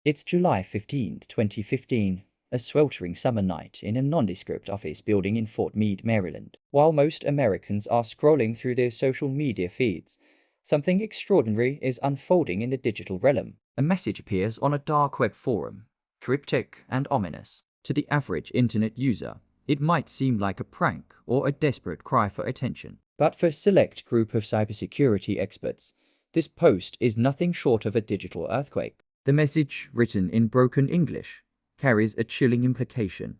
It's July 15, 2015, a sweltering summer night in a nondescript office building in Fort Meade, Maryland. While most Americans are scrolling through their social media feeds, something extraordinary is unfolding in the digital realm. A message appears on a dark web forum, cryptic and ominous. To the average internet user, it might seem like a prank or a desperate cry for attention. But for a select group of cybersecurity experts, this post is nothing short of a digital earthquake. The message, written in broken English, carries a chilling implication.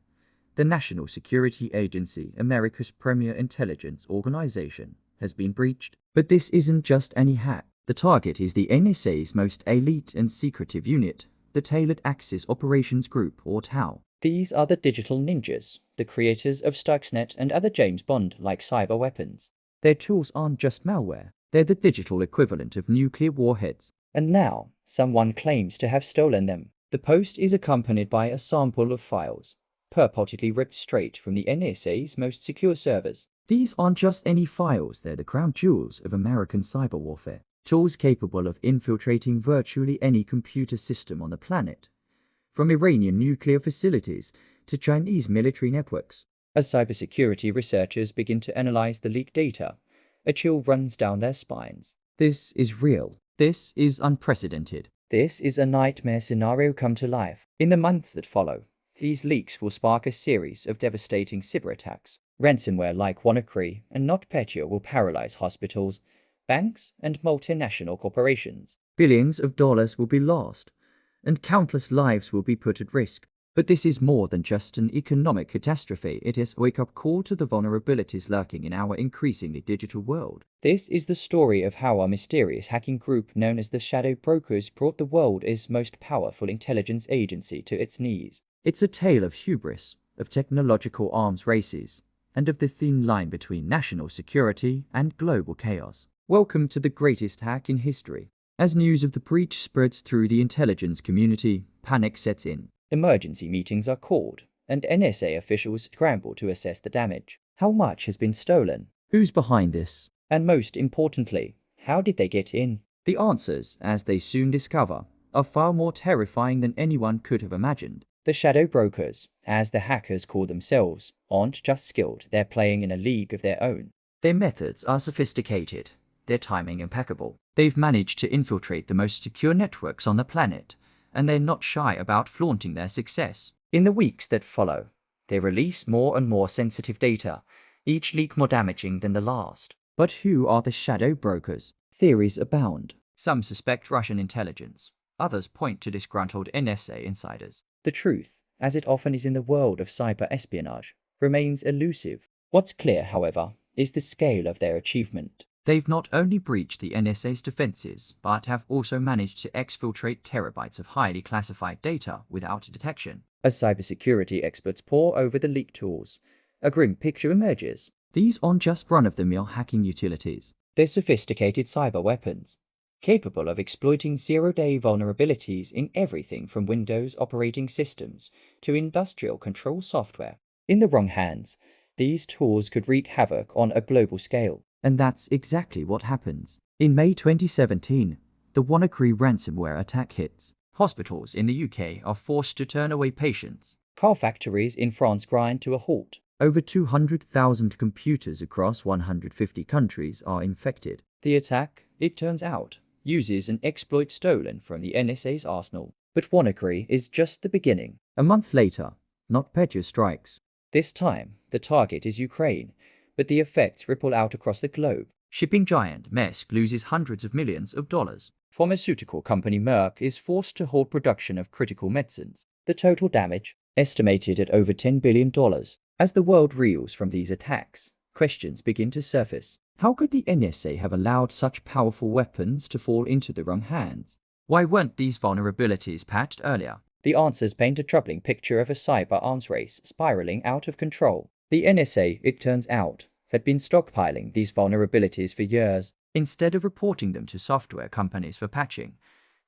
The National Security Agency, America's premier intelligence organization, has been breached. But this isn't just any hack. The target is the NSA's most elite and secretive unit, the Tailored Axis Operations Group, or TAO. These are the digital ninjas, the creators of Stuxnet and other James Bond-like cyber weapons. Their tools aren't just malware, they're the digital equivalent of nuclear warheads. And now, someone claims to have stolen them. The post is accompanied by a sample of files, purportedly ripped straight from the NSA's most secure servers. These aren't just any files, they're the crown jewels of American cyber warfare. Tools capable of infiltrating virtually any computer system on the planet, from Iranian nuclear facilities to Chinese military networks. As cybersecurity researchers begin to analyze the leaked data, a chill runs down their spines. This is real. This is unprecedented. This is a nightmare scenario come to life. In the months that follow, these leaks will spark a series of devastating cyber attacks. Ransomware like WannaCry and NotPetya will paralyze hospitals, banks, and multinational corporations. Billions of dollars will be lost, and countless lives will be put at risk. But this is more than just an economic catastrophe. It is a wake-up call to the vulnerabilities lurking in our increasingly digital world. This is the story of how a mysterious hacking group known as the Shadow Brokers brought the world's most powerful intelligence agency to its knees. It's a tale of hubris, of technological arms races, and of the thin line between national security and global chaos. Welcome to the greatest hack in history. As news of the breach spreads through the intelligence community, panic sets in. Emergency meetings are called, and NSA officials scramble to assess the damage. How much has been stolen? Who's behind this? And most importantly, how did they get in? The answers, as they soon discover, are far more terrifying than anyone could have imagined. The Shadow Brokers, as the hackers call themselves, aren't just skilled, they're playing in a league of their own. Their methods are sophisticated, their timing impeccable. They've managed to infiltrate the most secure networks on the planet, and they're not shy about flaunting their success. In the weeks that follow, they release more and more sensitive data, each leak more damaging than the last. But who are the Shadow Brokers? Theories abound. Some suspect Russian intelligence. Others point to disgruntled NSA insiders. The truth, as it often is in the world of cyber espionage, remains elusive. What's clear, however, is the scale of their achievement. They've not only breached the NSA's defenses, but have also managed to exfiltrate terabytes of highly classified data without detection. As cybersecurity experts pore over the leaked tools, a grim picture emerges. These aren't just run-of-the-mill hacking utilities. They're sophisticated cyber weapons, capable of exploiting zero-day vulnerabilities in everything from Windows operating systems to industrial control software. In the wrong hands, these tools could wreak havoc on a global scale. And that's exactly what happens. In May 2017, the WannaCry ransomware attack hits. Hospitals in the UK are forced to turn away patients. Car factories in France grind to a halt. Over 200,000 computers across 150 countries are infected. The attack, it turns out, uses an exploit stolen from the NSA's arsenal. But WannaCry is just the beginning. A month later, NotPetya strikes. This time, the target is Ukraine, but the effects ripple out across the globe. Shipping giant Maersk loses hundreds of millions of dollars. Pharmaceutical company Merck is forced to halt production of critical medicines. The total damage, estimated at over $10 billion. As the world reels from these attacks, questions begin to surface. How could the NSA have allowed such powerful weapons to fall into the wrong hands? Why weren't these vulnerabilities patched earlier? The answers paint a troubling picture of a cyber arms race spiraling out of control. The NSA, it turns out, had been stockpiling these vulnerabilities for years. Instead of reporting them to software companies for patching,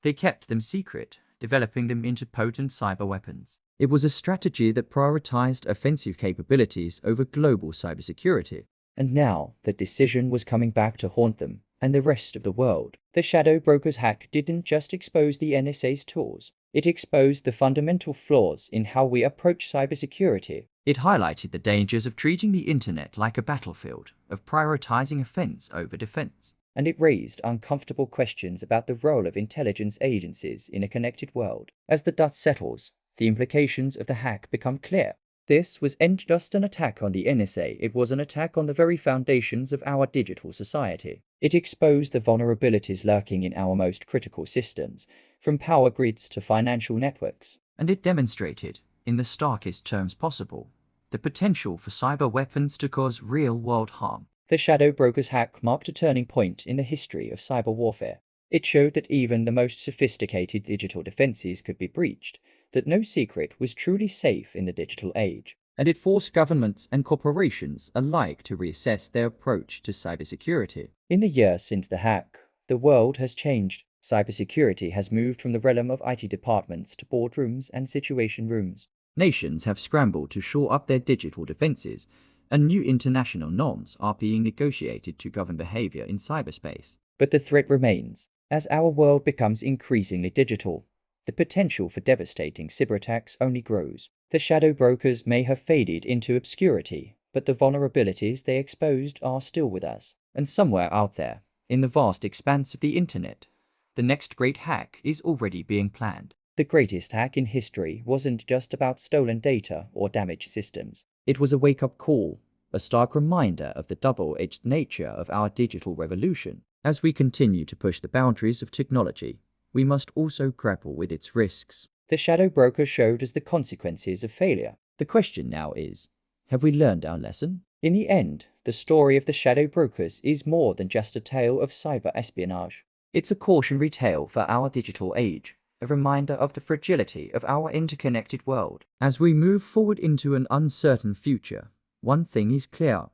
they kept them secret, developing them into potent cyber weapons. It was a strategy that prioritized offensive capabilities over global cybersecurity. And now, the decision was coming back to haunt them and the rest of the world. The Shadow Brokers hack didn't just expose the NSA's tools. It exposed the fundamental flaws in how we approach cybersecurity. It highlighted the dangers of treating the internet like a battlefield, of prioritizing offense over defense. And it raised uncomfortable questions about the role of intelligence agencies in a connected world. As the dust settles, the implications of the hack become clear. This wasn't just an attack on the NSA, it was an attack on the very foundations of our digital society. It exposed the vulnerabilities lurking in our most critical systems, from power grids to financial networks. And it demonstrated, in the starkest terms possible, the potential for cyber weapons to cause real-world harm. The Shadow Brokers hack marked a turning point in the history of cyber warfare. It showed that even the most sophisticated digital defenses could be breached, that no secret was truly safe in the digital age. And it forced governments and corporations alike to reassess their approach to cybersecurity. In the years since the hack, the world has changed. Cybersecurity has moved from the realm of IT departments to boardrooms and situation rooms. Nations have scrambled to shore up their digital defenses, and new international norms are being negotiated to govern behavior in cyberspace. But the threat remains. As our world becomes increasingly digital, the potential for devastating cyberattacks only grows. The shadow brokers may have faded into obscurity, but the vulnerabilities they exposed are still with us. And somewhere out there, in the vast expanse of the internet, the next great hack is already being planned. The greatest hack in history wasn't just about stolen data or damaged systems. It was a wake-up call, a stark reminder of the double-edged nature of our digital revolution. As we continue to push the boundaries of technology, we must also grapple with its risks. The shadow broker showed us the consequences of failure. The question now is, have we learned our lesson? In the end, the story of the shadow brokers is more than just a tale of cyber espionage. It's a cautionary tale for our digital age, a reminder of the fragility of our interconnected world. As we move forward into an uncertain future, one thing is clear.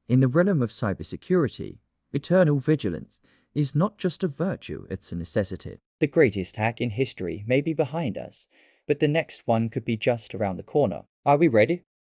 In the realm of cybersecurity, eternal vigilance is not just a virtue, it's a necessity. The greatest hack in history may be behind us, but the next one could be just around the corner. Are we ready?